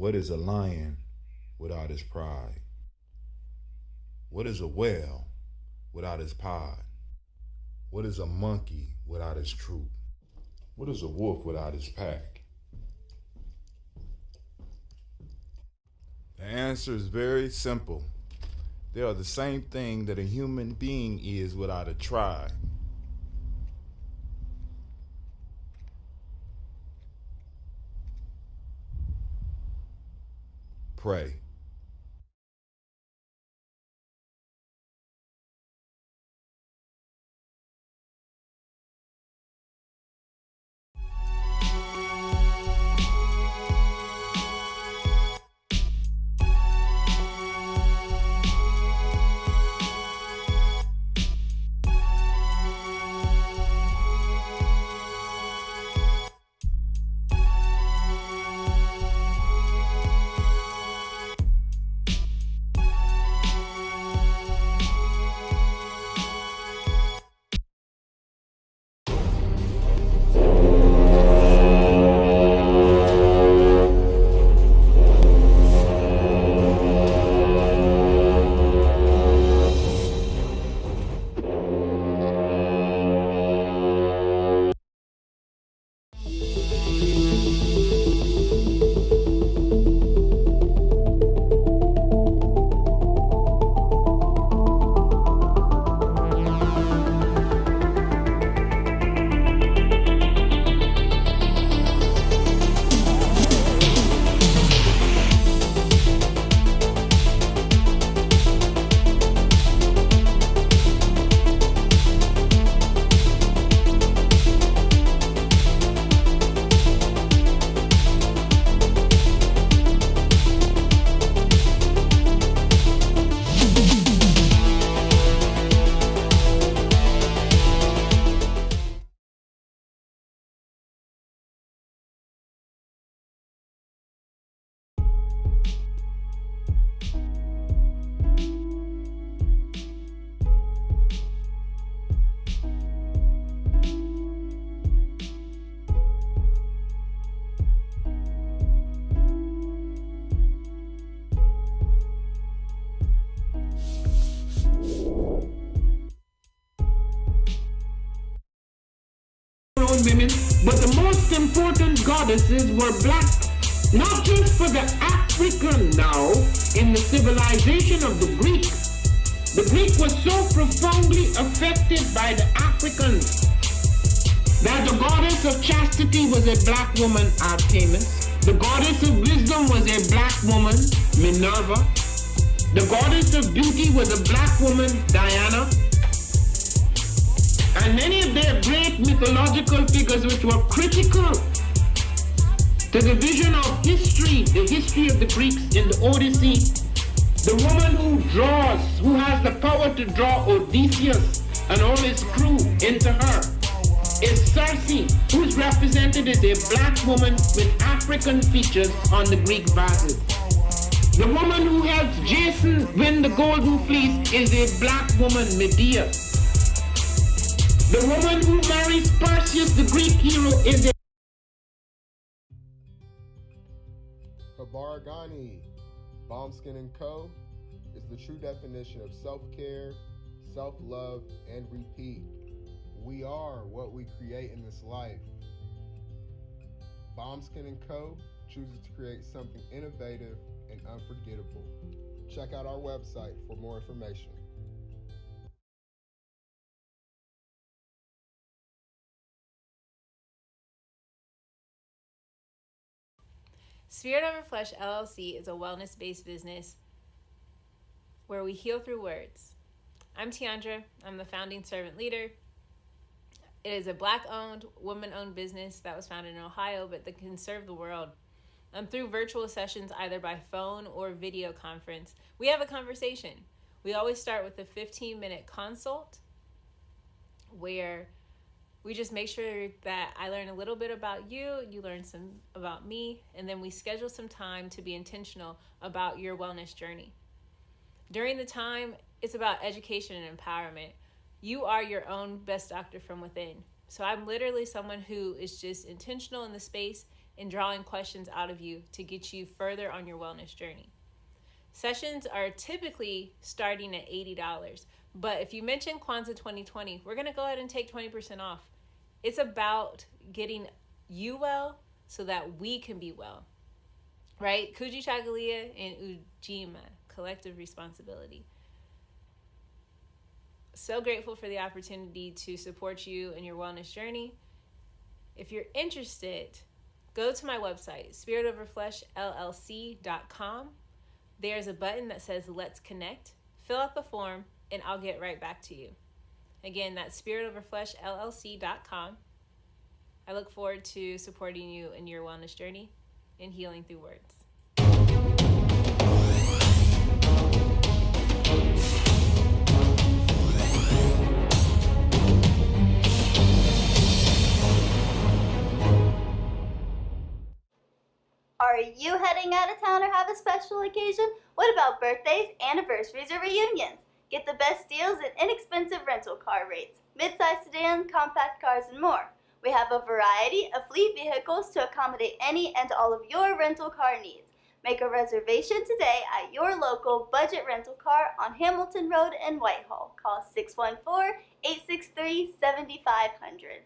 What is a lion without his pride? What is a whale without his pod? What is a monkey without his troop? What is a wolf without his pack? The answer is very simple. They are the same thing that a human being is without a tribe. Pray. Women, but the most important goddesses were black, not just for the African now in the civilization of the Greek. The Greek was so profoundly affected by the Africans that the goddess of chastity was a black woman, Artemis. The goddess of wisdom was a black woman, Minerva. The goddess of beauty was a black woman, Diana. And many of their great mythological figures which were critical to the vision of history, the history of the Greeks in the Odyssey, the woman who draws, who has the power to draw Odysseus and all his crew into her, is Circe, who's represented as a black woman with African features on the Greek vases. The woman who helps Jason win the Golden Fleece is a black woman, Medea. The woman who marries Perseus, the Greek hero, is a Habaragani, Bombskin & Co. is the true definition of self-care, self-love, and repeat. We are what we create in this life. Bombskin & Co. chooses to create something innovative and unforgettable. Check out our website for more information. Spirit Over Flesh LLC is a wellness-based business where we heal through words. I'm Tiandra. I'm the founding servant leader. It is a Black-owned, woman-owned business that was founded in Ohio, but that can serve the world. Through virtual sessions, either by phone or video conference, we have a conversation. We always start with a 15-minute consult where we just make sure that I learn a little bit about you, you learn some about me, and then we schedule some time to be intentional about your wellness journey. During the time, it's about education and empowerment. You are your own best doctor from within. So I'm literally someone who is just intentional in the space and drawing questions out of you to get you further on your wellness journey. Sessions are typically starting at $80, but if you mention Kwanzaa 2020, we're going to go ahead and take 20% off. It's about getting you well so that we can be well, right? Kuji Chagalia and Ujima, collective responsibility. So grateful for the opportunity to support you in your wellness journey. If you're interested, go to my website, spiritoverfleshllc.com. There's a button that says Let's Connect. Fill out the form and I'll get right back to you. Again, that's spiritoverfleshllc.com. I look forward to supporting you in your wellness journey and healing through words. Are you heading out of town or have a special occasion? What about birthdays, anniversaries, or reunions? Get the best deals and inexpensive rental car rates, mid-size sedans, compact cars, and more. We have a variety of fleet vehicles to accommodate any and all of your rental car needs. Make a reservation today at your local budget rental car on Hamilton Road in Whitehall. Call 614-863-7500.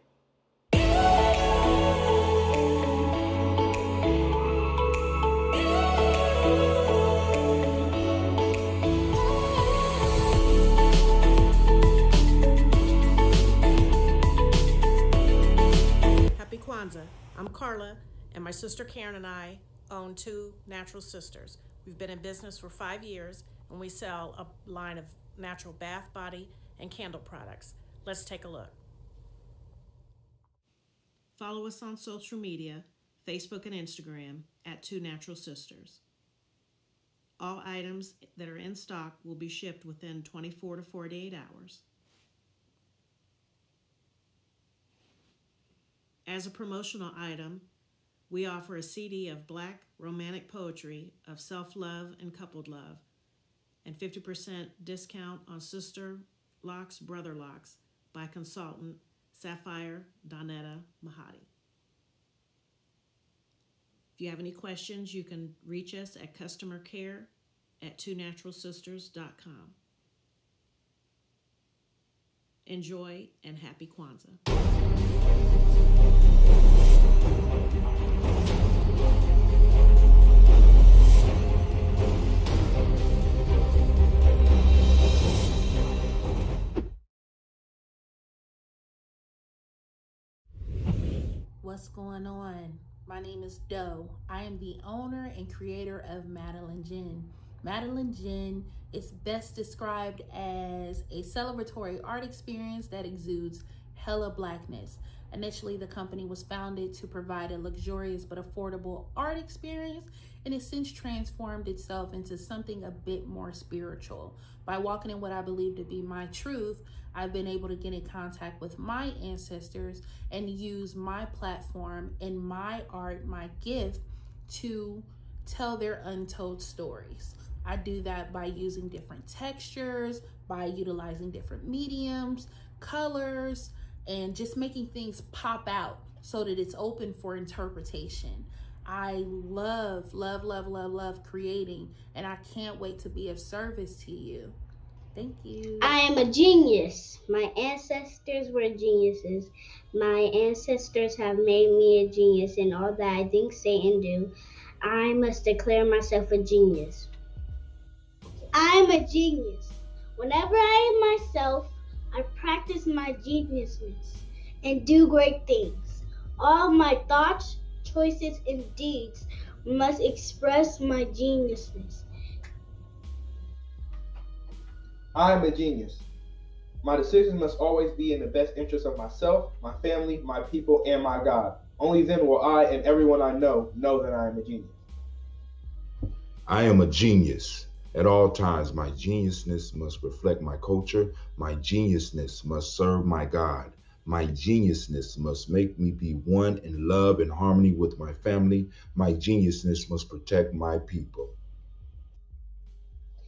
Happy Kwanzaa. I'm Carla, and my sister Karen and I own Two Natural Sisters. We've been in business for 5 years, and we sell a line of natural bath, body, and candle products. Let's take a look. Follow us on social media, Facebook and Instagram, at Two Natural Sisters. All items that are in stock will be shipped within 24 to 48 hours. As a promotional item, we offer a CD of Black romantic poetry of self-love and coupled love, and 50% discount on Sister Locks, Brother Locks by consultant Sapphire Donetta Mahadi. If you have any questions, you can reach us at customercare@twonaturalsisters.com. Enjoy and happy Kwanzaa. What's going on? My name is Doe. I am the owner and creator of Madeline Gin. Madeline Gin is best described as a celebratory art experience that exudes hella blackness. Initially, the company was founded to provide a luxurious but affordable art experience, and it's since transformed itself into something a bit more spiritual. By walking in what I believe to be my truth, I've been able to get in contact with my ancestors and use my platform and my art, my gift, to tell their untold stories. I do that by using different textures, by utilizing different mediums, colors, and just making things pop out so that it's open for interpretation. I love creating, and I can't wait to be of service to you. Thank you. I am a genius. My ancestors were geniuses. My ancestors have made me a genius in all that I think, say, and do. I must declare myself a genius. I am a genius. Whenever I am myself, I practice my geniusness and do great things. All my thoughts, choices, and deeds must express my geniusness. I am a genius. My decisions must always be in the best interest of myself, my family, my people, and my God. Only then will I and everyone I know that I am a genius. I am a genius. At all times, my geniusness must reflect my culture. My geniusness must serve my God. My geniusness must make me be one in love and harmony with my family. My geniusness must protect my people.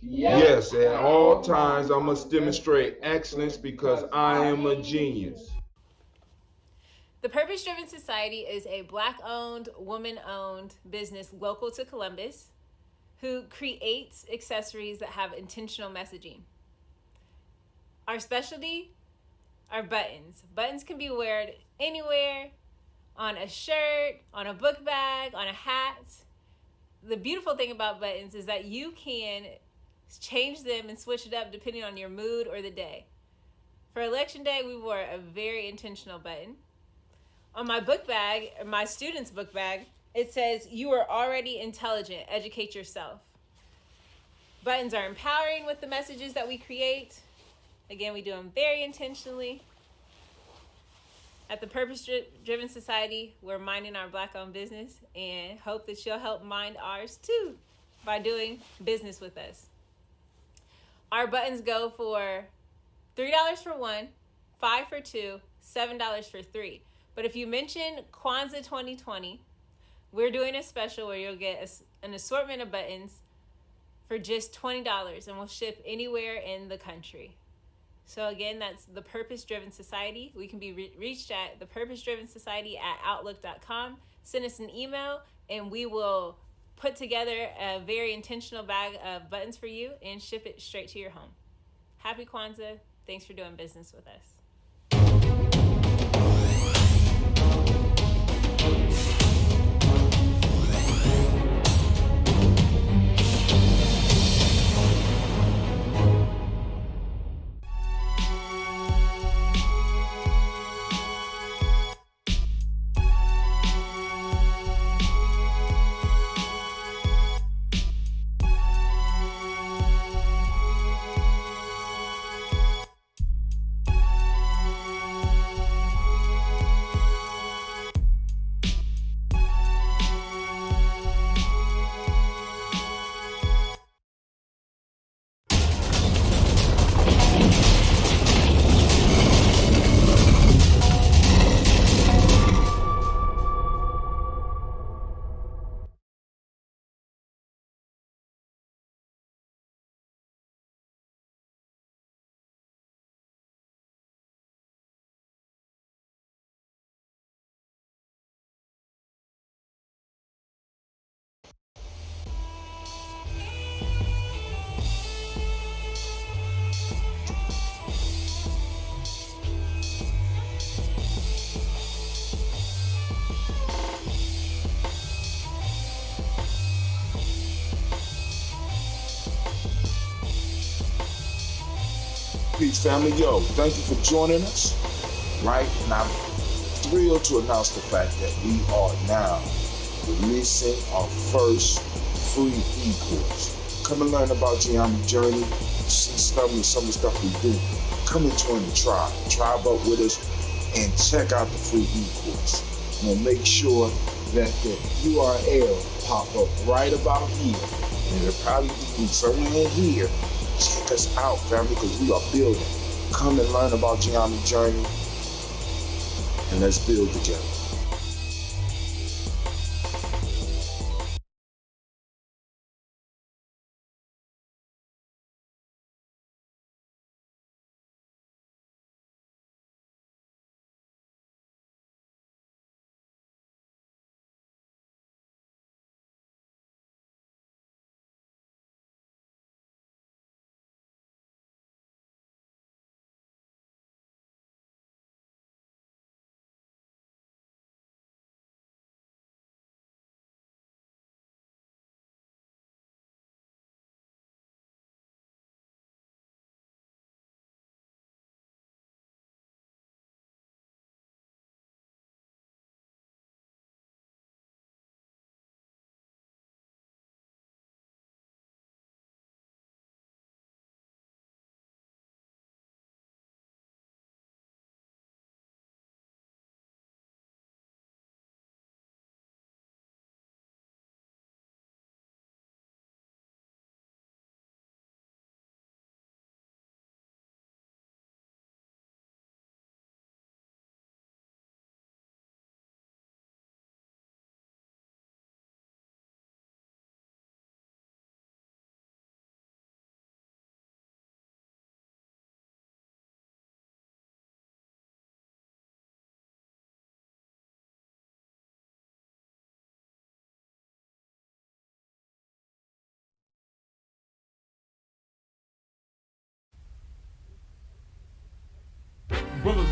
Yes, at all times, I must demonstrate excellence because I am a genius. The Purpose Driven Society is a Black-owned, woman-owned business local to Columbus who creates accessories that have intentional messaging. Our specialty are buttons. Buttons can be worn anywhere, on a shirt, on a book bag, on a hat. The beautiful thing about buttons is that you can change them and switch it up depending on your mood or the day. For election day, we wore a very intentional button. On my book bag, my student's book bag, it says, "You are already intelligent, educate yourself." Buttons are empowering with the messages that we create. Again, we do them very intentionally. At the Purpose Driven Society, we're minding our Black-owned business and hope that you'll help mind ours too by doing business with us. Our buttons go for $3 for one, $5 for two, $7 for three. But if you mention Kwanzaa 2020, we're doing a special where you'll get an assortment of buttons for just $20, and we'll ship anywhere in the country. So again, that's the Purpose Driven Society. We can be reached at thepurposedrivensociety@outlook.com. Send us an email, and we will put together a very intentional bag of buttons for you and ship it straight to your home. Happy Kwanzaa. Thanks for doing business with us. Peace, family. Yo, thank you for joining us. Right? And I'm thrilled to announce the fact that we are now releasing our first free e-course. Come and learn about Geometry Journey, see some of the stuff we do. Come and join the tribe. Tribe up with us and check out the free e-course. And we'll make sure that the URL pop up right about here. And it'll probably be somewhere in here. Check us out, family, because we are building. Come and learn about Geometry Journey, and let's build together.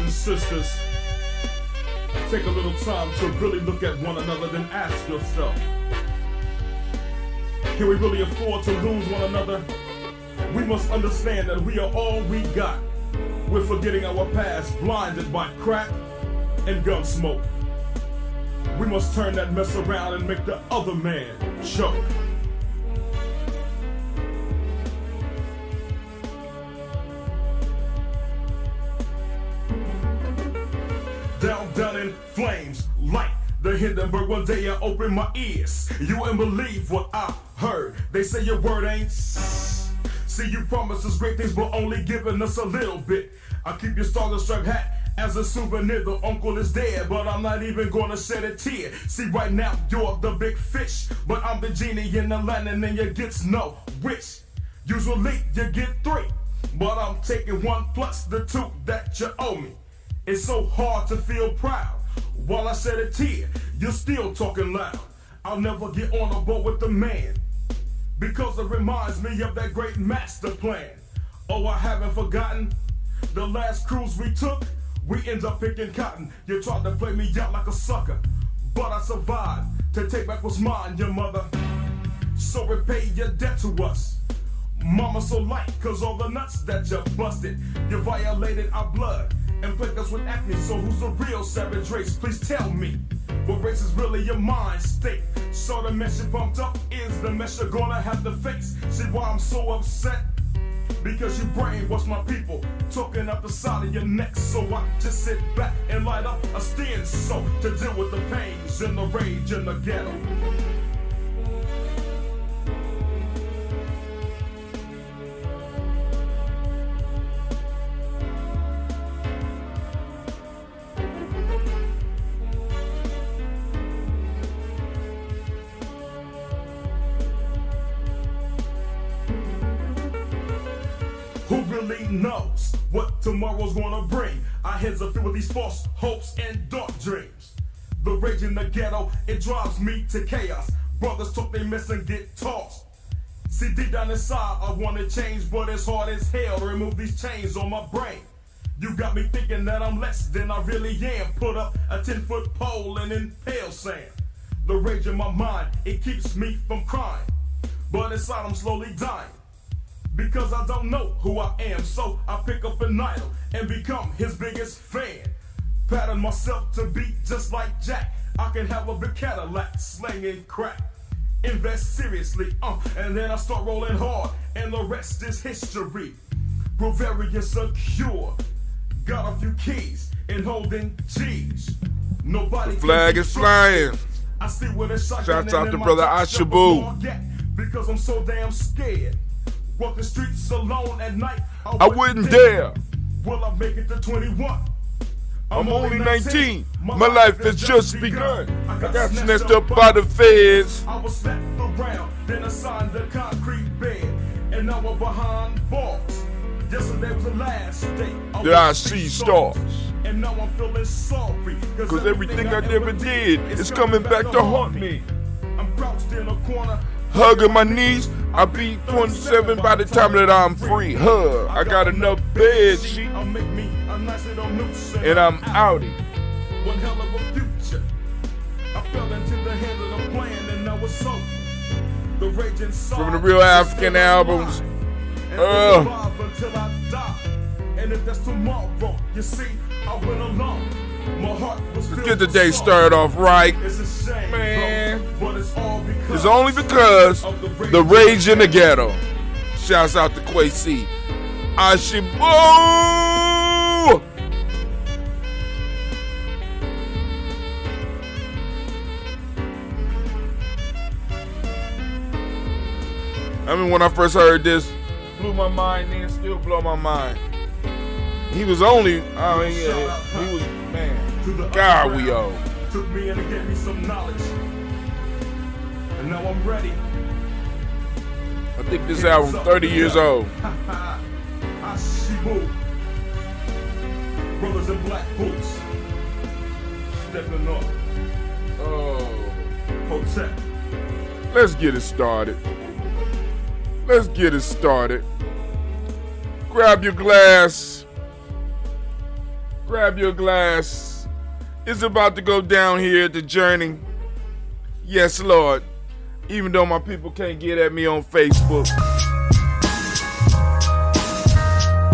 and sisters, take a little time to really look at one another, then ask yourself, can we really afford to lose one another? We must understand that we are all we got. We're forgetting our past, blinded by crack and gun smoke. We must turn that mess around and make the other man choke. Down in flames, like the Hindenburg. One day I opened my ears. You wouldn't believe what I heard. They say your word ain't. See, you promised us great things, but only giving us a little bit. I keep your Star Stripe hat as a souvenir. The uncle is dead, but I'm not even gonna shed a tear. See, right now you're the big fish, but I'm the genie in the lantern, and you get no wish. Usually you get 3, but I'm taking 1 plus the 2 that you owe me. It's so hard to feel proud. While I shed a tear, you're still talking loud. I'll never get on a boat with the man, because it reminds me of that great master plan. Oh, I haven't forgotten the last cruise we took. We end up picking cotton. You tried to play me out like a sucker, but I survived to take back what's mine, your mother. So repay your debt to us. Mama so light, cause all the nuts that you busted. You violated our blood and plagued us with acne. So who's the real savage race? Please tell me, what race is really your mind state? So the mess you bumped up is the mess you're gonna have to face. See why I'm so upset? Because you brainwashed my people, talking up the side of your neck. So I just sit back and light up a stand so to deal with the pains and the rage in the ghetto. Who really knows what tomorrow's gonna bring? Our heads are filled with these false hopes and dark dreams. The rage in the ghetto, it drives me to chaos. Brothers talk they mess and get tossed. See, deep down inside, I wanna change, but it's hard as hell to remove these chains on my brain. You got me thinking that I'm less than I really am. Put up a 10-foot pole and impale sand. The rage in my mind, it keeps me from crying, but inside I'm slowly dying. Because I don't know who I am, so I pick up an idol and become his biggest fan. Pattern myself to be just like Jack. I can have a big Cadillac, slinging crack. Invest seriously, and then I start rolling hard, and the rest is history. We're very secure. Got a few keys and holding G's. Nobody. The flag is flying. I see where the Shouts out to brother Ashabu. Because I'm so damn scared. Walk the streets alone at night. I wouldn't dare. Will I make it to 21? I'm only 19. My life has just begun. I got snatched up by the feds. I was slapped around, then assigned a concrete bed, and now I'm behind bars. Yesterday was the last day that I see stars. And now I'm feeling sorry, cause everything I never did is coming back to haunt me. I'm crouched in a corner, hugging my knees. I'll be 27 by the time that I'm free. I got enough bed sheet, and I'm outie. One hell of a future. I fell into the hand of the plan, and now it's over. The rage inside from the Real African albums. Until I die. And if that's tomorrow, you see, I went alone. My heart was let's get the day started off right, man. It's only because the rage in the ghetto. Shouts out to Kwesi. Ashibu. I mean, when I first heard this, blew my mind, and still blow my mind. He was only, I mean, yeah, he was, man, God we owe. Took me in and gave me some knowledge. And now I'm ready. I think this album 30 years old. Ashibu. Brothers in black boots. Stepping up. Oh. Hotep. Let's get it started. Let's get it started. Grab your glass. Grab your glass. It's about to go down here at the journey. Yes, Lord. Even though my people can't get at me on Facebook.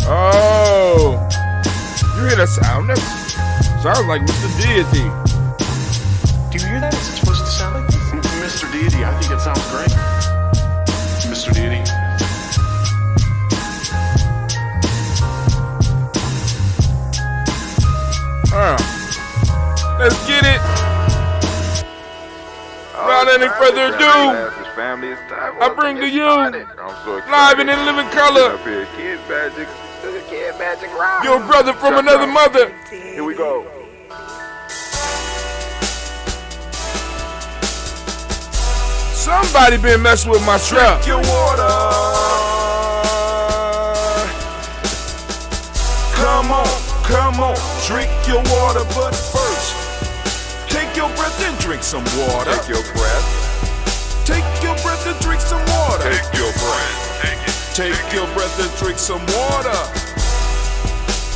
Oh. You hear that sound? That sounds like Mr. Deity. Do you hear that? Is it supposed to sound like this? Mr. Deity, I think it sounds great. Mr. Deity. Let's get it. Without any further ado, I bring to you, live and in living color, your brother from another mother. Here we go. Somebody been messing with my strap. Drink your water. Come on, drink your water, but first, take your breath and drink some water. Take your breath. Take your breath and drink some water. Take your breath. Take your breath and drink some water.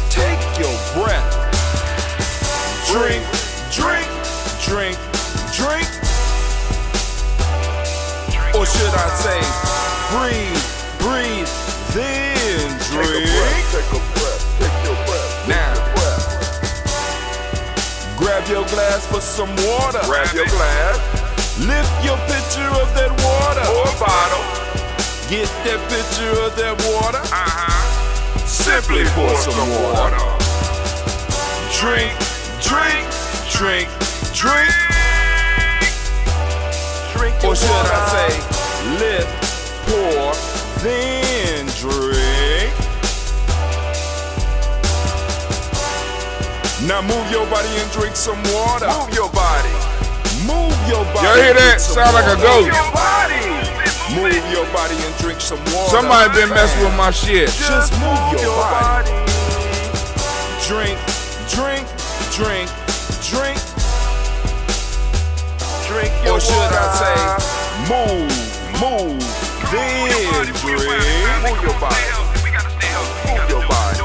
Take your breath. Drink, drink, drink, drink. Or should I say, breathe, breathe, then drink. Take a breath, take your breath. Now, grab your glass for some water. Grab your glass. Lift your pitcher of that water. Or bottle. Get that pitcher of that water. Simply pour some water. Drink, drink, drink, drink. Or should I say, lift, pour, then drink. Now move your body and drink some water. Move your body. Move your body. Y'all hear that? Sound like a ghost. Move your body and drink some water. Somebody been messing with my shit. Just move your body. Drink, drink, drink, drink. Drink your water. Or should I say, move, then drink. Move your body. Move your body.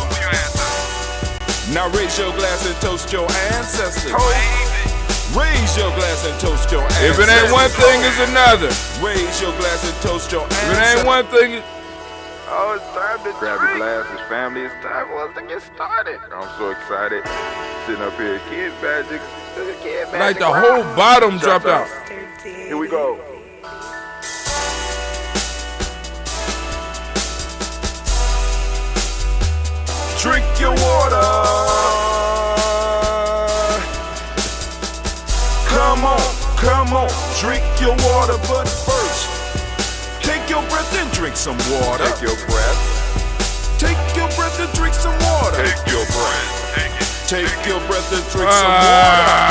Now raise your glass and toast your ancestors. Raise your glass and toast your ancestors. If it ain't one thing, it's another. Raise your glass and toast your ancestors. If it ain't one thing, oh, it's time to grab your glasses, family. It's time for us to get started. I'm so excited. Sitting up here, Kid Magic. like the whole bottom dropped out. Here we go. Drink your water. Come on, drink your water, but first, take your breath and drink some water. Take your breath. Take your breath and drink some water. Take your breath. Take your breath and drink some water.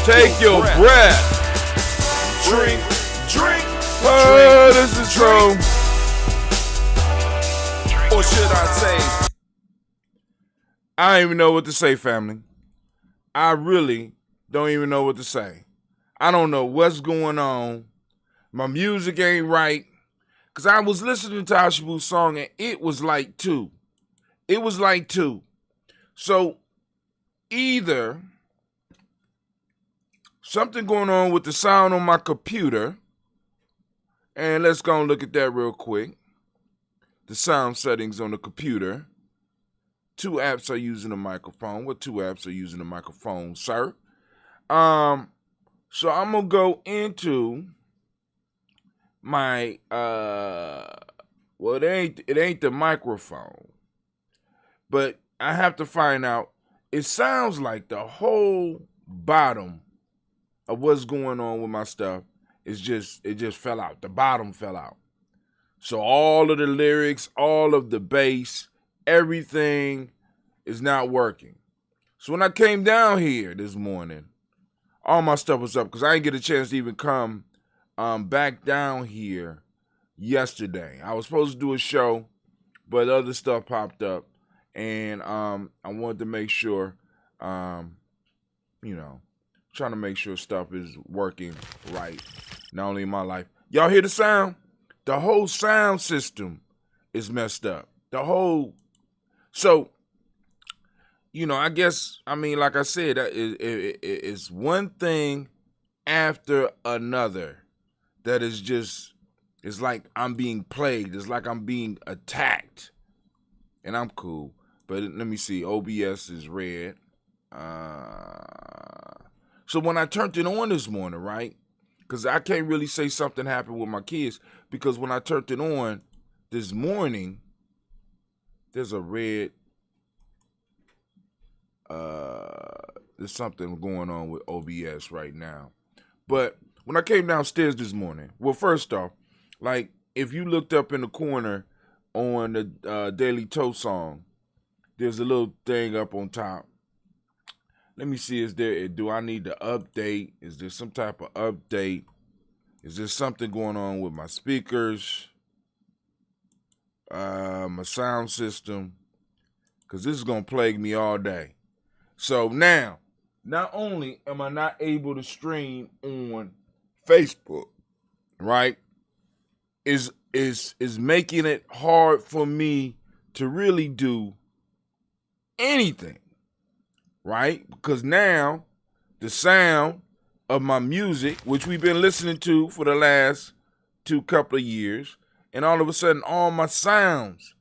Take your breath. Drink. Oh, this is true. Or should I say, I don't even know what to say, family. I really don't even know what to say. I don't know what's going on. My music ain't right. Because I was listening to Ashabu's song and it was like two. It was like two. So either something going on with the sound on my computer. And let's go and look at that real quick. The sound settings on the computer. 2 apps are using a microphone. What 2 apps are using a microphone, sir? So I'm gonna go into my well, it ain't the microphone, but I have to find out. It sounds like the whole bottom of what's going on with my stuff it just fell out. The bottom fell out. So all of the lyrics, all of the bass, everything is not working. So when I came down here this morning, all my stuff was up because I didn't get a chance to even come back down here yesterday. I was supposed to do a show, but other stuff popped up, and I wanted to make sure, trying to make sure stuff is working right, not only in my life. Y'all hear the sound? The whole sound system is messed up. So I guess, like I said, it's one thing after another that is just, it's like I'm being plagued. It's like I'm being attacked. And I'm cool. But let me see. OBS is red. So when I turned it on this morning, right? Because I can't really say something happened with my kids, because when I turned it on this morning, there's a red, there's something going on with OBS right now. But when I came downstairs this morning, well, first off, like, if you looked up in the corner on the Daily Toe song, there's a little thing up on top. Let me see, do I need to update? Is there some type of update? Is there something going on with my speakers? My sound system? Because this is going to plague me all day. So now, not only am I not able to stream on Facebook, right, is making it hard for me to really do anything, right? Because now the sound of my music, which we've been listening to for the last couple of years, and all of a sudden all my sounds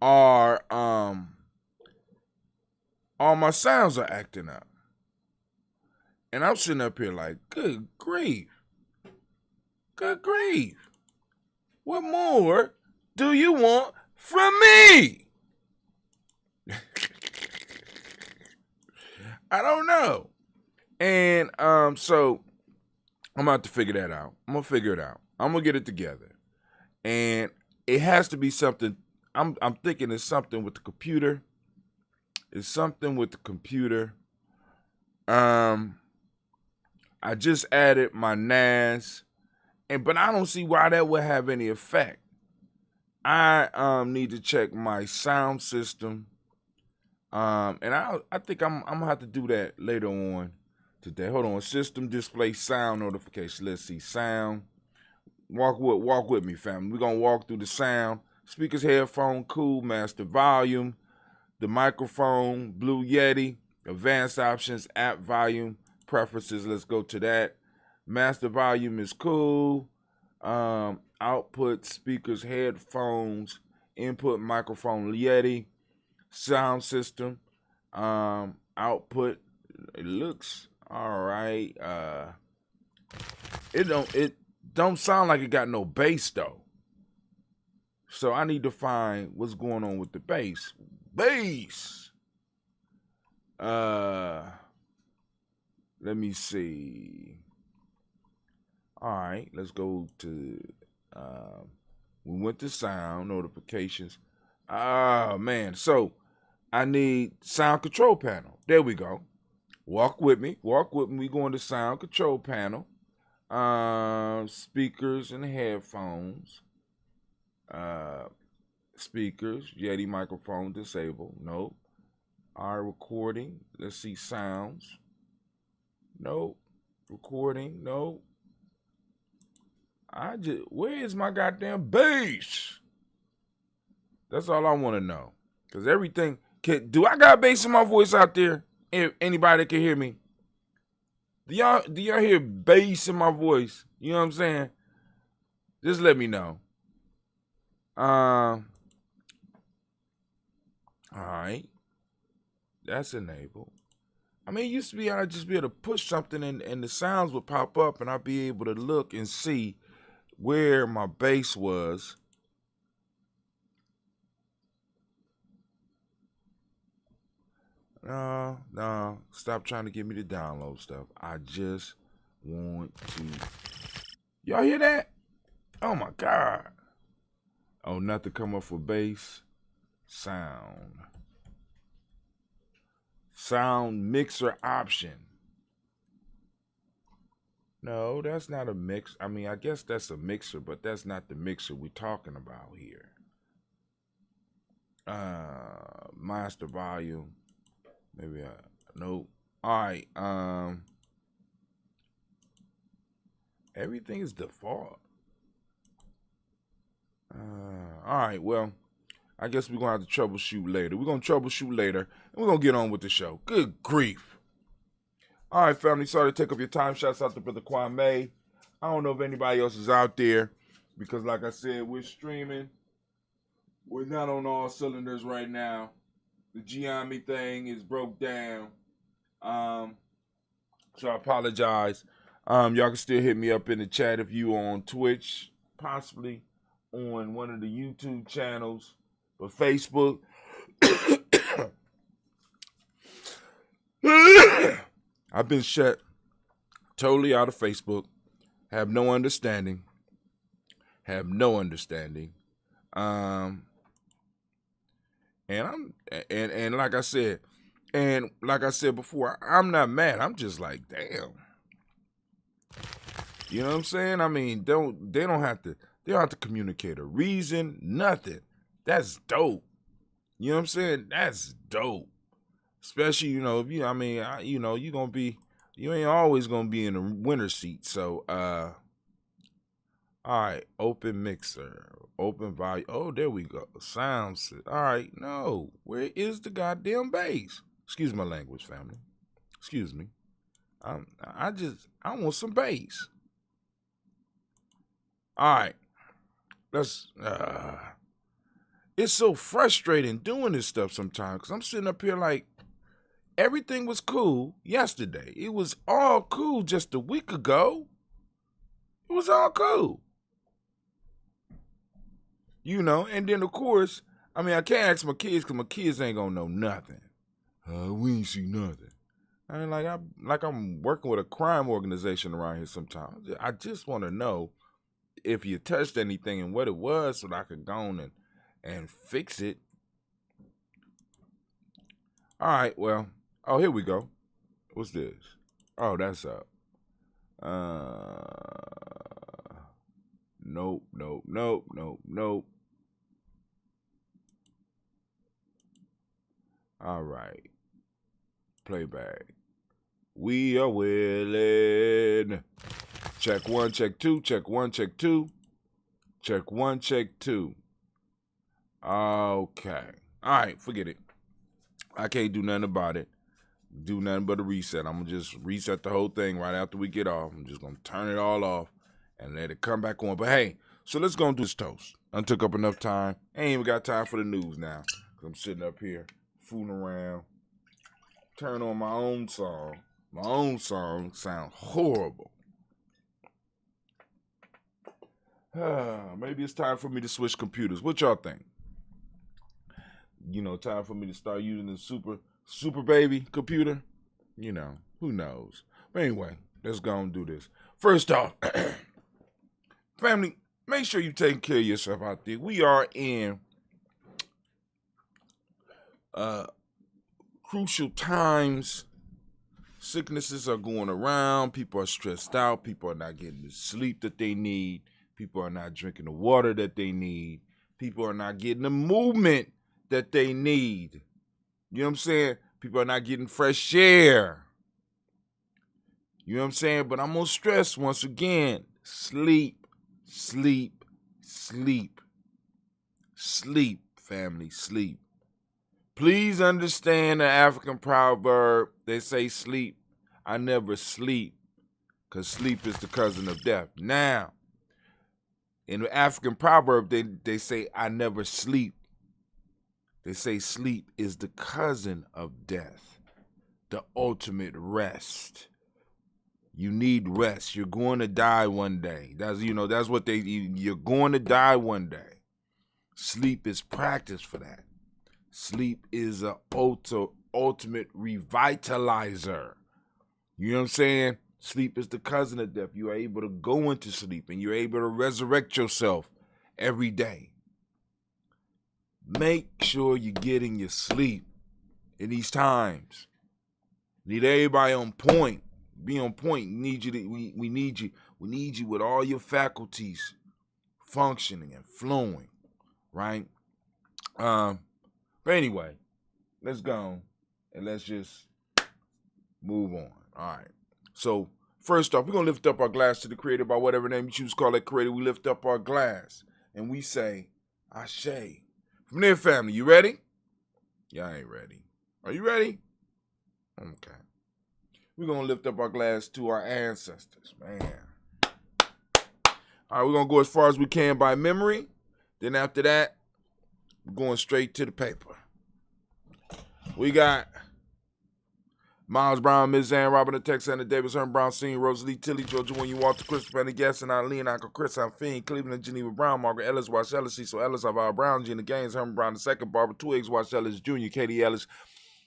are acting up. And I'm sitting up here like, good grief. What more do you want from me? I don't know. And so I'm about to figure that out. I'm gonna figure it out. I'm gonna get it together. And it has to be something. I'm thinking it's something with the computer. It's something with the computer. I just added my NAS, but I don't see why that would have any effect. I need to check my sound system. And I think I'm gonna have to do that later on today. Hold on, system display sound notification. Let's see, sound. Walk with me, family. We're gonna walk through the sound. Speakers, headphone, cool, master volume, the microphone, Blue Yeti, advanced options, app volume, preferences. Let's go to that. Master volume is cool. Output, speakers, headphones, input, microphone, Yeti. Sound system, output, it looks all right. It don't sound like it got no bass though. So I need to find what's going on with the bass. Let me see. All right, let's go to we went to sound notifications. Man, so I need sound control panel. There we go. Walk with me. We go into sound control panel. Speakers and headphones. Speakers, Yeti microphone disabled. Nope. Our recording. Let's see sounds. Nope. Recording. Nope. Where is my goddamn bass? That's all I want to know. Because everything, do I got bass in my voice out there? If anybody can hear me. Do y'all hear bass in my voice? You know what I'm saying? Just let me know. All right. That's enabled. I mean, it used to be I'd just be able to push something and the sounds would pop up and I'd be able to look and see where my bass was. No, stop trying to get me to download stuff. I just want to. Y'all hear that? Oh my God. Oh, nothing come up for bass. Sound mixer option. No, that's not a mix. I mean, I guess that's a mixer, but that's not the mixer we're talking about here. Master volume. Maybe nope. All right. Everything is default. All right. Well, I guess we're going to have to troubleshoot later. We're going to troubleshoot later, and we're going to get on with the show. Good grief. All right, family, sorry to take up your time. Shouts out to Brother Kwame. I don't know if anybody else is out there because, like I said, we're streaming. We're not on all cylinders right now. The Giami thing is broke down. So I apologize. Y'all can still hit me up in the chat if you on Twitch, possibly on one of the YouTube channels, but Facebook. I've been shut totally out of Facebook. Have no understanding. And like I said, before, I'm not mad. I'm just like, damn. You know what I'm saying? I mean, they don't have to communicate a reason, nothing. That's dope. You know what I'm saying? That's dope. Especially, you know, you ain't always gonna be in the winner seat. So, all right, open mixer, open volume. Oh, there we go. Sounds. All right, no, where is the goddamn bass? Excuse my language, family. Excuse me. I want some bass. All right, let's. It's so frustrating doing this stuff sometimes because I'm sitting up here like everything was cool yesterday. It was all cool just a week ago. It was all cool. You know, and then of course, I mean, I can't ask my kids because my kids ain't gonna know nothing. We ain't see nothing. I mean, like I'm working with a crime organization around here sometimes. I just want to know if you touched anything and what it was so that I could go on and fix it. All right, well, oh, here we go. What's this? Oh, that's up. Nope. All right. Playback. We are willing. Check 1, check 2, check 1, check 2. Check 1, check 2. Okay. All right, forget it. I can't do nothing about it. Do nothing but a reset. I'm going to just reset the whole thing right after we get off. I'm just going to turn it all off and let it come back on. But hey, so let's go and do this toast. I took up enough time. I ain't even got time for the news now. I'm sitting up here fooling around. Turn on my own song. My own song sounds horrible. Maybe it's time for me to switch computers. What y'all think? You know, time for me to start using the super baby computer? You know, who knows? But anyway, let's go and do this. First off, family, make sure you take care of yourself out there. We are in crucial times. Sicknesses are going around. People are stressed out. People are not getting the sleep that they need. People are not drinking the water that they need. People are not getting the movement that they need. You know what I'm saying? People are not getting fresh air. You know what I'm saying? But I'm going to stress once again, sleep, sleep, sleep. Sleep, family, sleep. Please understand the African proverb. They say sleep. I never sleep, because sleep is the cousin of death. Now, in the African proverb, they say I never sleep. They say sleep is the cousin of death, the ultimate rest. You need rest. You're going to die one day. That's what you're going to die one day. Sleep is practice for that. Sleep is an ultimate revitalizer. You know what I'm saying? Sleep is the cousin of death. You are able to go into sleep and you're able to resurrect yourself every day. Make sure you're getting your sleep in these times. Need everybody on point. Be on point. We need you. We need you with all your faculties functioning and flowing, right? But anyway, let's go and let's just move on. All right. So first off, we're gonna lift up our glass to the Creator by whatever name you choose to call that Creator. We lift up our glass and we say, Ashe. From there, family, you ready? Y'all ain't ready. Are you ready? Okay. We're going to lift up our glass to our ancestors, man. All right, we're going to go as far as we can by memory. Then after that, we're going straight to the paper. We got Miles Brown, Ms. Ann, Robert the Texana, Davis, Herman Brown, Sr., Rosalie Tilly, Georgia William, Walter, Christopher, Penny Gasson, Eileen, Uncle Chris, I'm Fiend, Cleveland, Geneva Brown, Margaret Ellis, Wash Ellis, Cecil Ellis, Alvaro Brown, Gina Gaines, Herman Brown II, Barbara Two Eggs, Wash Ellis Jr., Katie Ellis,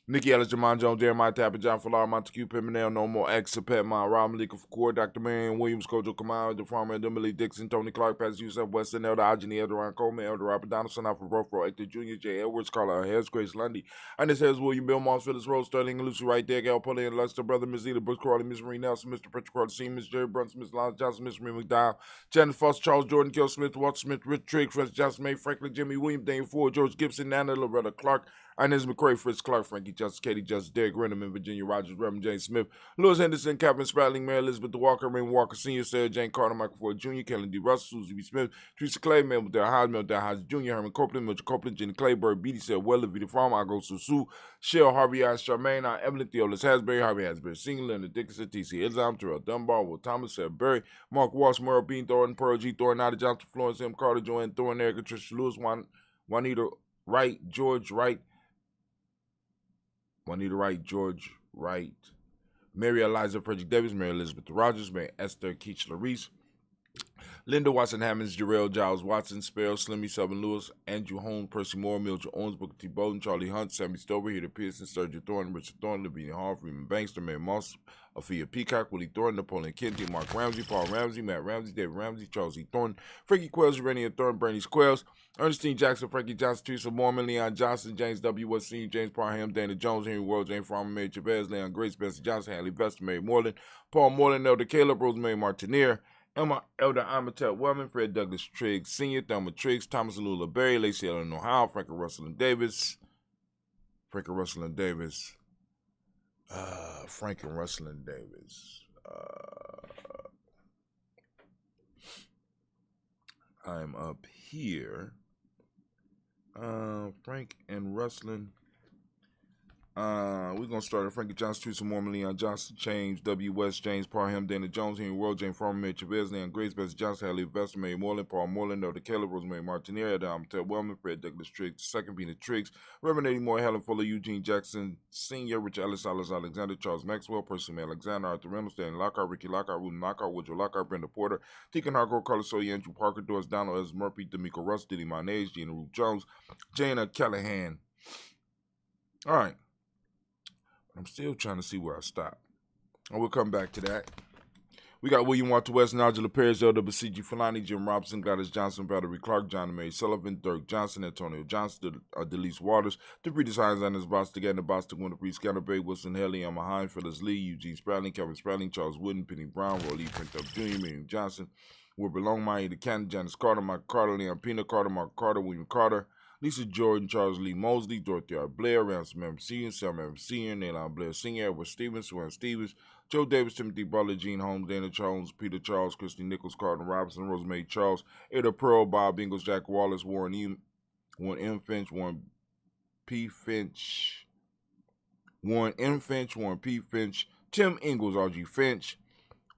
Nikki Ellis, Jamon Jones, Jeremiah Tapper, John Falar, Montague Pimenel, No More X, Pet Mine, Rob Malika Foucault, Dr. Marion Williams, Kojo Kamal, The Farmer, Emily Dixon, Tony Clark, Patsy Youssef, Weston, Elder Ajani, Elder Ron Coleman, Elder Robert Donaldson, Alfred Brofro, Hector Jr., J. Edwards, Carla Harris, Grace Lundy, Ernest Harris, William Bill Moss, Phyllis Rose, Sterling, and Lucy Wright, Derek L. Pulley, and Lester, Brother, Miss Eda, Brooks Crawley, Miss Marie Nelson, Mr. Patrick Carter, Sr., Miss Jerry Brunson, Miss Lawrence Johnson, Miss Marie McDowell, Janet Foster, Charles Jordan, Kel Smith, Walter Smith, Rich Trigg, French Johnson, May, Franklin, Jimmy William, Daniel Ford, George Gibson, Nana, Loretta Clark, Inez McCray, Fritz Clark, Frankie Justice, Katie Justice, Derek Renneman, Virginia Rogers, Reverend James Smith, Lewis Henderson, Captain Spratling, Mary Elizabeth Walker, Raymond Walker Sr., Sarah Jane Carter, Michael Ford Jr., Kellen D. Russell, Susie B. Smith, Teresa Clay, Mel Dale Hodge, Mel Dale Hodge Jr., Herman Copeland, Mitchell Copeland, Jenny Clayburg, Beatty Sell Weller, Vita Farm, Ago Susu, Shell, Harvey I. Charmaine, I. Evelyn Theolis Hasbury, Harvey Hasbury, Singh, Leonard Dickinson, T.C. Islam, Terrell Dunbar, Will Thomas, Sarah Berry, Mark Walsh, Merle Bean, Thornton, Pearl G. Thornton, Nada Johnson, Florence M. Carter, Joanne Thornton, Erica Tricia Lewis, Juanita Wright, George Wright, Juanita Wright, George Wright, Mary Eliza Frederick Davis, Mary Elizabeth Rogers, Mary Esther Keach Larice, Linda Watson Hammonds, Jarrell Giles Watson, Sparrow, Slimmy, Southern Lewis, Andrew Holmes, Percy Moore, Mildred Owens, Booker T. Bowden, Charlie Hunt, Sammy Stover, Heather Pearson, Sergio Thornton, Richard Thornton, Lavinia Hall, Freeman Bankster, Mary Moss, Aphia Peacock, Willie Thornton, Napoleon Kennedy, Mark Ramsey, Paul Ramsey, Matt Ramsey, David Ramsey, Charles E. Thornton, Frankie Quells, Urania Thornton, Bernie Quells, Ernestine Jackson, Frankie Johnson, Teresa Mormon, Leon Johnson, James W. West Sr., James Parham, Dana Jones, Henry World, James Farmer, Mary Chavez, Leon Grace, Bessie Johnson, Hallie Vester, Mary Moreland, Paul Moreland, Elder Caleb, Rosemary Martinier, Emma Elder Amatet Wellman, Fred Douglas Triggs Sr., Thelma Triggs, Thomas Lula Berry, Lacey Ellen Ohio, Franklin Russell and Davis, Franklin Russell and Davis. I'm up here. Frank and Rustlin. We're gonna start at Frankie Johnson, Teresa Mormon, Leon Johnson, James W. West, James Parham, Dana Jones, Henry World, James Farmer, Mary Chavez, Leon Grace, Bessie Johnson, Hallie Vester, Mary Moreland, Paul Moreland, Elder Caleb, Rosemary Martinier, Adam Ted Wellman, Fred Douglas Triggs, Second Peanut Triggs, Reverend Eddie Moore, Helen Fuller, Eugene Jackson Sr., Rich Ellis, Alice Alexander, Charles Maxwell, Percy May Alexander, Arthur Reynolds, Stanley Lockhart, Ricky Lockhart, Ruben Lockhart, Woodrow Lockhart, Brenda Porter, Deacon Hargrove, Carlos Soy, Andrew Parker, Doris Donald, Ez Murphy, D'Amico Russ, Diddy Mayonnaise, Gina Ruth Jones, Jana Callahan. All right. I'm still trying to see where I stop. I will come back to that. We got William Walter West, Nigel Perez, Elder Basiji Fulani, Jim Robinson, Gladys Johnson, Valerie Clark, John and Mary Sullivan, Dirk Johnson, Antonio Johnson, Delise Waters, DeBreeders Hines, Anders Boston, Gardner Boston, Winter Priest, Canterbury, Wilson Haley, Emma Hine, Phyllis Lee, Eugene Spradling, Kevin Spradling, Charles Wooden, Penny Brown, Roy Lee, Prince Up Jr., Miriam Johnson, Wilbur Longmire, the Cannon, Janice Carter, Mike Carter, Leon Pina Carter, Mark Carter, William Carter, Lisa Jordan, Charles Lee Mosley, Dorothy R. Blair, Ransom M. Sr., Sam M. Sr., Naylon Blair Sr., Edward Stevens, Swan Stevens, Joe Davis, Timothy Butler, Gene Holmes, Dana Jones, Peter Charles, Christy Nichols, Carter Robinson, Rosemary Charles, Ada Pearl, Bob Ingles, Jack Wallace, Warren M. Finch, Warren P. Finch, Warren M. Finch, Warren P. Finch, Tim Ingles, R.G. Finch,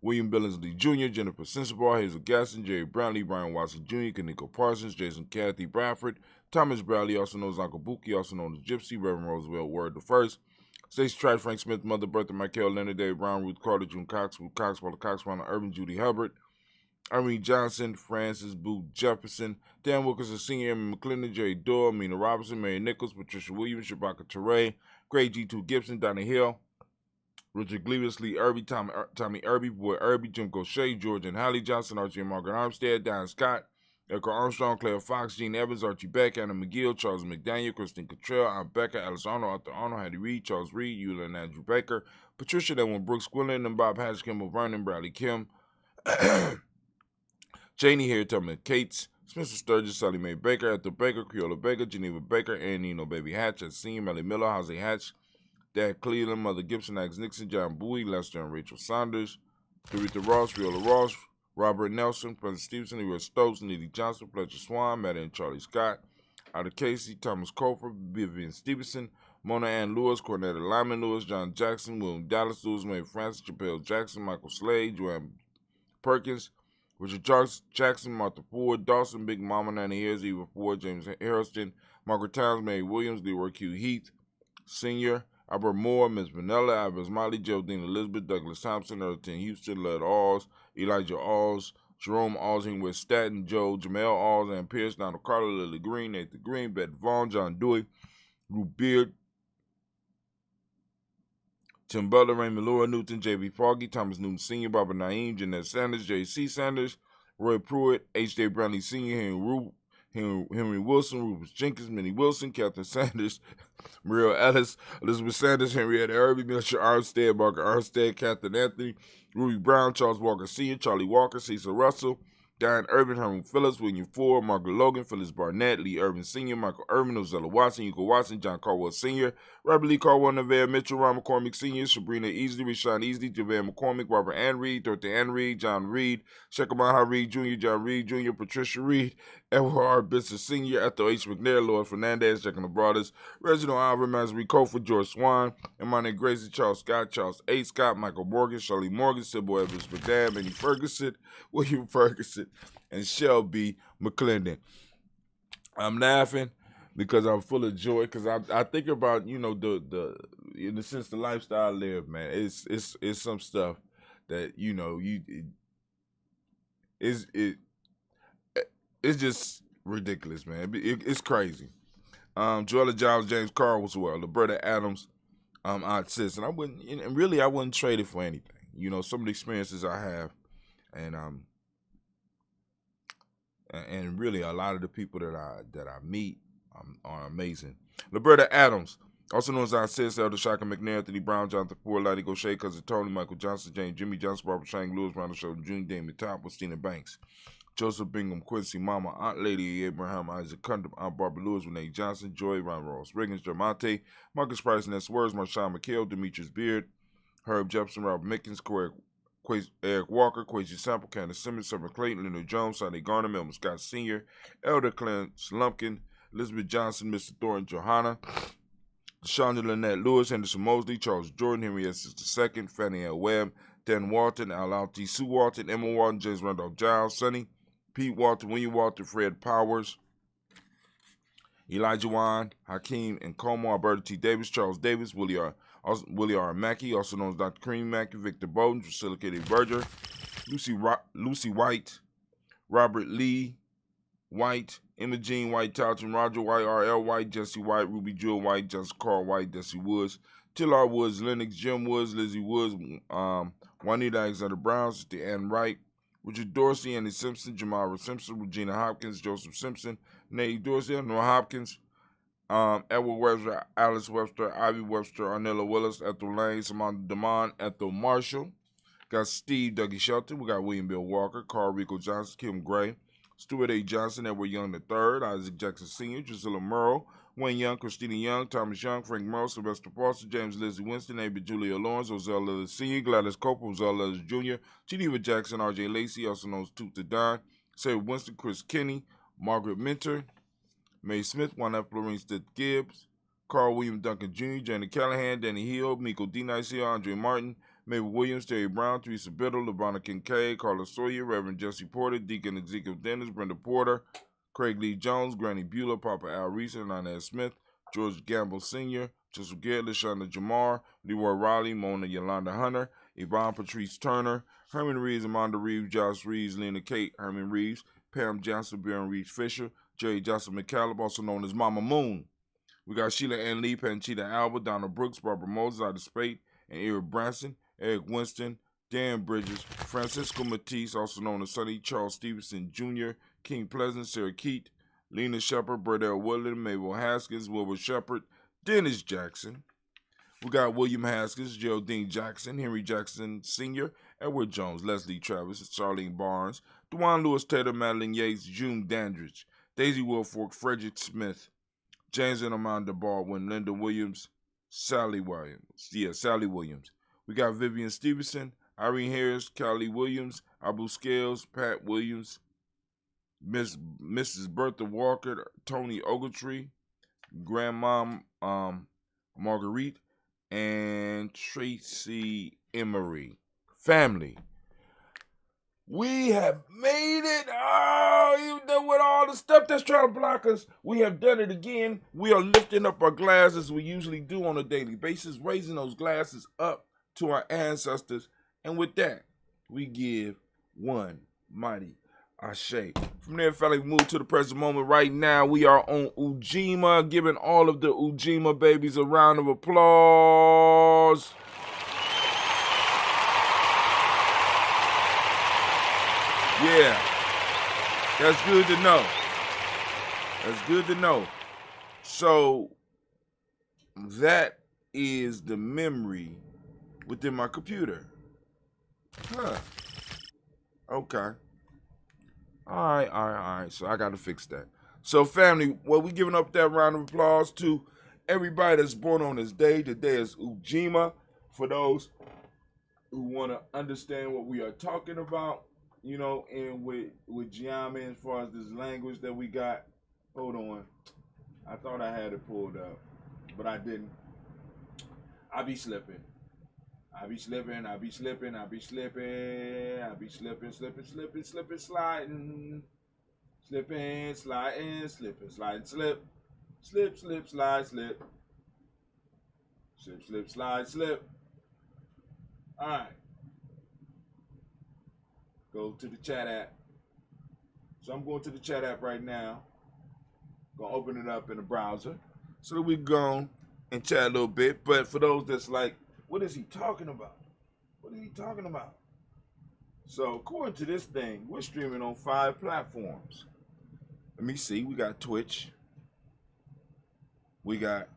William Billingsley Jr., Jennifer Sensabaugh, Hazel Gasson, Jerry Brownlee, Brian Watson Jr., Kaniko Parsons, Jason Kathy Bradford, Thomas Bradley, also known as Uncle Buki, also known as Gypsy, Reverend Roosevelt Word the First, Stacey Trice, Frank Smith, Mother Bertha, Michael Leonard, Dave Brown, Ruth Carter, June Cox, Ruth Cox, Walter Cox, Ronald Irvin, Judy Hubbard, Irene Johnson, Francis Booth Jefferson, Dan Wilkerson Sr., Emma McClendon, Jerry Doyle, Mina Robinson, Mary Nichols, Patricia Williams, Shabaka Teray, Greg G2 Gibson, Donnie Hill, Richard Gleavis, Lee Irby, Tommy Irby, Boy Irby, Jim Gaucher, George and Hallie Johnson, Archie and Margaret Armstead, Don Scott, Erica Armstrong, Claire Fox, Gene Evans, Archie Beck, Anna McGill, Charles McDaniel, Kristen Cottrell, Aunt Becca, Alice Arnold, Arthur Arnold, Hattie Reed, Charles Reed, Eula and Andrew Baker, Patricia Denwin Brooks Quillen, and Bob Hatch, Kimball Vernon, Bradley Kim, Janie Hare, Tubman Cates, Spencer Sturgis, Sally Mae Baker, Ethel Baker, Creola Baker, Geneva Baker, Ann Nino Baby Hatch, Senior Melly Miller, Jose Hatch, Dad Cleveland, Mother Gibson, Alex Nixon, John Bowie, Lester and Rachel Saunders, Dorita Ross, Viola Ross, Robert Nelson, President Stevenson, Leroy Stokes, Neely Johnson, Fletcher Swan, Matt and Charlie Scott, out of Casey, Thomas Cofer, Vivian Stevenson, Mona Ann Lewis, Cornetta Lyman Lewis, John Jackson, William Dallas Lewis, Mary Francis, Chappelle Jackson, Michael Slade, Joanne Perkins, Richard Jackson, Martha Ford, Dawson, Big Mama, 90 years, Eva Ford, James Harrison, Margaret Towns, Mary Williams, Leroy Q. Heath, Sr., Albert Moore, Ms. Vanilla, Albert Molly, Geraldine Elizabeth, Douglas Thompson, Earlton Houston, Led Alls, Elijah Alls, Jerome Alsing with Staten, Joe, Jamel Alls, Ann Pierce, Donald Carter, Lily Green, Nathan Green, Beth Vaughn, John Dewey, Ruth Beard, Tim Butler, Raymond Laura Newton, J.B. Foggy, Thomas Newton Sr., Barbara Naeem, Jeanette Sanders, J.C. Sanders, Roy Pruitt, H.J. Brownlee Sr., Henry Wilson, Rufus Jenkins, Minnie Wilson, Catherine Sanders, Muriel Ellis, Elizabeth Sanders, Henrietta Irby, Milton Armstead, Margaret Armstead, Catherine Anthony, Ruby Brown, Charles Walker Sr., Charlie Walker, Cecil Russell, Diane Irvin, Herman Phillips, William Ford, Margaret Logan, Phyllis Barnett, Lee Irvin Sr., Michael Irvin, Ozella Watson, Hugo Watson, John Caldwell Sr., Robert Lee Caldwell, Nevada Mitchell, Ron McCormick Sr., Sabrina Easley, Rashawn Easley, JaVale McCormick, Robert Ann Reed, Dorothy Ann Reed, John Reed, Shekamaha Reed Jr., John Reed Jr., Patricia Reed, Edward R. Bisson Sr., Ethel H. McNair, Lloyd Fernandez, Jack and the Brothers, Reginald Alvin, Masri Cofer, George Swan, Imani Gracie, Charles Scott, Charles A. Scott, Michael Morgan, Shirley Morgan, Sybil Evans McDad, Minnie Ferguson, William Ferguson, and Shelby McClendon. I'm laughing because I'm full of joy because I think about, you know, the in the sense the lifestyle I live, man. It's some stuff that, you know, it's just ridiculous, man. It's crazy. Joella Giles, James Carl was well, Roberta Adams, Aunt Sis, and I wouldn't trade it for anything. You know, some of the experiences I have, and really a lot of the people that I meet are amazing. Roberta Adams, also known as Aunt Sis, Elder Shaka McNair, Anthony Brown, Jonathan Ford, Lottie Gaucher, Cousin Tony, Michael Johnson, James Jimmy Johnson, Barbara Shank, Lewis, Ronald Sheldon Jr., Damien Top, Christina Banks, Joseph Bingham, Quincy Mama, Aunt Lady Abraham, Isaac Cundum, Aunt Barbara Lewis, Renee Johnson, Joy, Ron Ross, Riggins, Germonte, Marcus Price, Ness Words, Marshawn McHale, Demetrius Beard, Herb Jepson, Robert Mickens, Eric Walker, Quasi Sample, Candace Simmons, Summer Clayton, Leonard Jones, Sonny Garner, Melvin Scott Sr., Elder Clarence Lumpkin, Elizabeth Johnson, Mr. Thornton, Johanna, Shonda Lynette Lewis, Henderson Mosley, Charles Jordan, Henry Essex II, Fannie L. Webb, Dan Walton, Al Sue Walton, Emma Walton, James Randolph Giles, Sonny, Pete Walton, William Walton, Fred Powers, Elijah Wan, Hakeem and Como, Alberta T. Davis, Charles Davis, Willie R. Mackey, also known as Dr. Cream Mackey, Victor Bowden, Drusilla Katie Berger, Lucy White, Robert Lee White, Imogene White, Talton Roger White, R.L. White, Jesse White, Ruby Jewel White, Justin Carl White, Desi Woods, Tillar Woods, Lennox, Jim Woods, Lizzie Woods, Juanita Alexander Brown, Sister Ann Wright, Richard Dorsey, Andy Simpson, Jamara Simpson, Regina Hopkins, Joseph Simpson, Nate Dorsey, Noah Hopkins, Edward Webster, Alice Webster, Ivy Webster, Arnella Willis, Ethel Lane, Samantha Damon, Ethel Marshall. Got Steve Dougie Shelton. We got William Bill Walker, Carl Rico Johnson, Kim Gray, Stuart A. Johnson, Edward Young III, Isaac Jackson Sr., Drusilla Murrow, Wayne Young, Christina Young, Thomas Young, Frank Merle, Sylvester Foster, James Lizzie Winston, A.B. Julia Lawrence, Ozell Lillis Sr., Gladys Coper, Ozell Lillis Jr., Geneva Jackson, R.J. Lacey, also known as Toot the Don, Sarah Winston, Chris Kinney, Margaret Minter, Mae Smith, Juan F. Florence Gibbs, Carl William Duncan Jr., Janet Callahan, Danny Hill, Miko D. Nicia, Andre Martin, Mabel Williams, Terry Brown, Teresa Biddle, LaVonna Kincaid, Carla Sawyer, Reverend Jesse Porter, Deacon Ezekiel Dennis, Brenda Porter, Craig Lee Jones, Granny Beulah, Papa Al Reese, and Inez Smith, George Gamble Sr., Joseph Garrett, LaShonda Jamar, Leroy Riley, Mona Yolanda Hunter, Yvonne Patrice Turner, Herman Reeves, Amanda Reeves, Josh Reeves, Lena Kate, Herman Reeves, Pam Johnson, Baron Reeves Fisher, Jerry Johnson McCallum, also known as Mama Moon. We got Sheila Ann Lee, Panchita Alba, Donna Brooks, Barbara Moses out of Spate, and Eric Branson, Eric Winston, Dan Bridges, Francisco Matisse, also known as Sonny, Charles Stevenson Jr., King Pleasant, Sarah Keat, Lena Shepard, Burdell Woodland, Mabel Haskins, Wilbur Shepard, Dennis Jackson. We got William Haskins, Geraldine Jackson, Henry Jackson Sr., Edward Jones, Leslie Travis, Charlene Barnes, DeJuan Lewis Taylor, Madeline Yates, June Dandridge, Daisy Wilfork, Frederick Smith, James and Amanda Baldwin, Linda Williams, Sally Williams. We got Vivian Stevenson, Irene Harris, Callie Williams, Abu Scales, Pat Williams, Mrs. Bertha Walker, Tony Ogletree, Grandma Marguerite, and Tracy Emery. Family, we have made it. Oh, even with all the stuff that's trying to block us, we have done it again. We are lifting up our glasses as we usually do on a daily basis, raising those glasses up to our ancestors. And with that, we give one mighty Ashe. From there, family, we move to the present moment. Right now, we are on Ujima, giving all of the Ujima babies a round of applause. Yeah, that's good to know. That's good to know. So, that is the memory within my computer. Huh. Okay. All right. So I got to fix that. So, family, well, we giving up that round of applause to everybody that's born on this day. Today is Ujima. For those who want to understand what we are talking about, you know, and with Ujima, as far as this language that we got. Hold on. I thought I had it pulled up, but I didn't. I be slipping, sliding. Slip. All right. Go to the chat app. So I'm going to the chat app right now. Gonna open it up in the browser so that we go and chat a little bit. But for those that's like, what is he talking about? What is he talking about? So according to this thing, we're streaming on 5 platforms. Let me see. We got Twitch. We got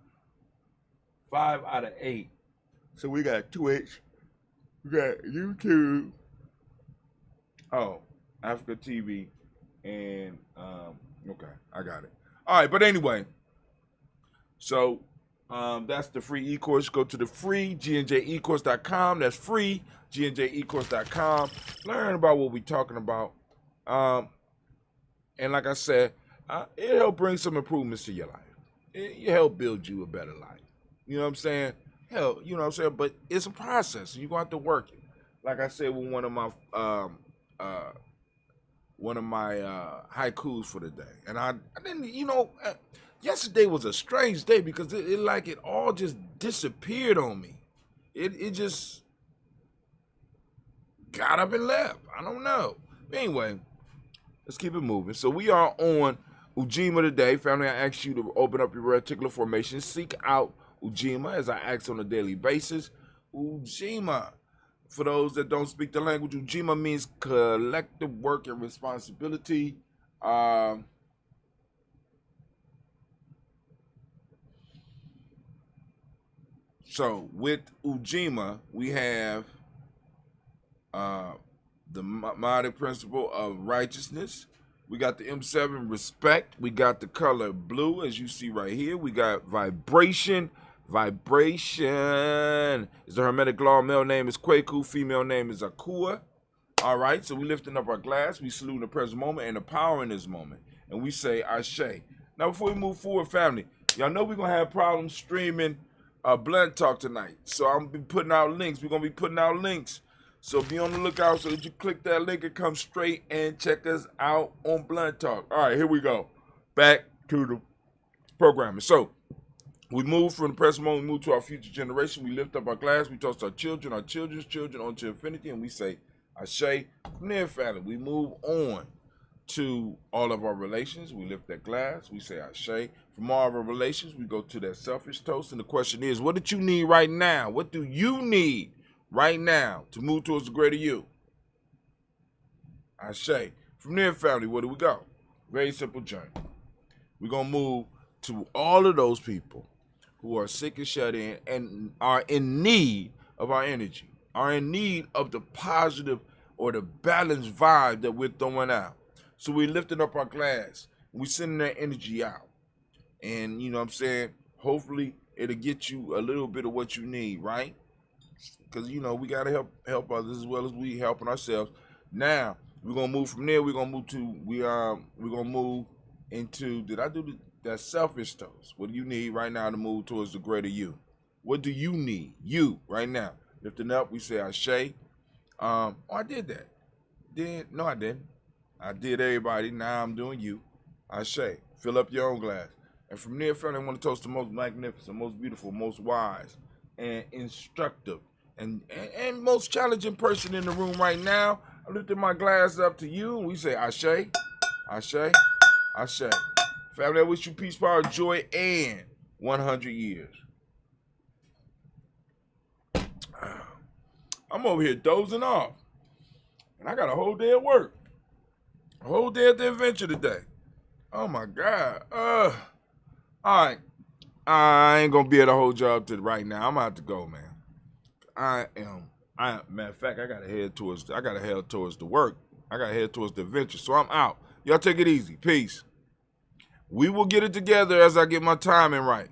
5 out of 8. So we got Twitch. We got YouTube. Oh, Africa TV. And, okay, I got it. All right, but anyway, so that's the free e-course. Go to the free gnjecourse.com. That's free gnjecourse.com. Learn about what we're talking about. And like I said, it help bring some improvements to your life. It help build you a better life. You know what I'm saying? Hell, you know what I'm saying? But it's a process. You're going to have to work it. Like I said with one of my haikus for the day. And I didn't, you know, yesterday was a strange day because it all just disappeared on me. It just got up and left. I don't know. Anyway, let's keep it moving. So we are on Ujima today. Family, I asked you to open up your reticular formation. Seek out Ujima as I ask on a daily basis. Ujima. For those that don't speak the language, Ujima means collective work and responsibility. So with Ujima, we have the Mahdi principle of righteousness. We got the M7, respect. We got the color blue, as you see right here. We got vibration. Vibration is the Hermetic law. Male name is Kwaku. Female name is Akua. All right, so we lifting up our glass. We salute the present moment and the power in this moment. And we say Ashe. Now, before we move forward, family, y'all know we're going to have problems streaming Blunt Talk tonight. So I'm going to be putting out links. We're going to be putting out links. So be on the lookout so that you click that link and come straight and check us out on Blunt Talk. All right, here we go. Back to the programming. So we move from the present moment, we move to our future generation. We lift up our glass. We toast our children's children onto infinity, and we say Ashe. From there, family, we move on to all of our relations. We lift that glass. We say Ashe. From all of our relations, we go to that selfish toast. And the question is, what do you need right now? What do you need right now to move towards the greater you? Ashe. From there, family, where do we go? Very simple journey. We're going to move to all of those people who are sick and shut in and are in need of our energy, are in need of the positive or the balanced vibe that we're throwing out. So we're lifting up our glass. We're sending that energy out. And, you know what I'm saying, hopefully it'll get you a little bit of what you need, right? Because, you know, we got to help others as well as we helping ourselves. Now, We're gonna move from there. We're gonna move into. Did I do that selfish toast? What do you need right now to move towards the greater you? What do you need? You right now. Lifting up, we say Ashe. I did that. No, I didn't. I did everybody. Now I'm doing you. Ashe. Fill up your own glass. And from there, family, I want to toast the most magnificent, most beautiful, most wise, and instructive, and most challenging person in the room right now. I lifted my glass up to you, and we say Ashe, Ashe, Ashe. Family, I wish you peace, power, joy, and 100 years. I'm over here dozing off, and I got a whole day at work, a whole day at the adventure today. Oh my God. All right. I ain't gonna be at a whole job to right now. I'm gonna have to go, man. Matter of fact, I gotta head towards the work. I gotta head towards the adventure. So I'm out. Y'all take it easy. Peace. We will get it together as I get my timing right.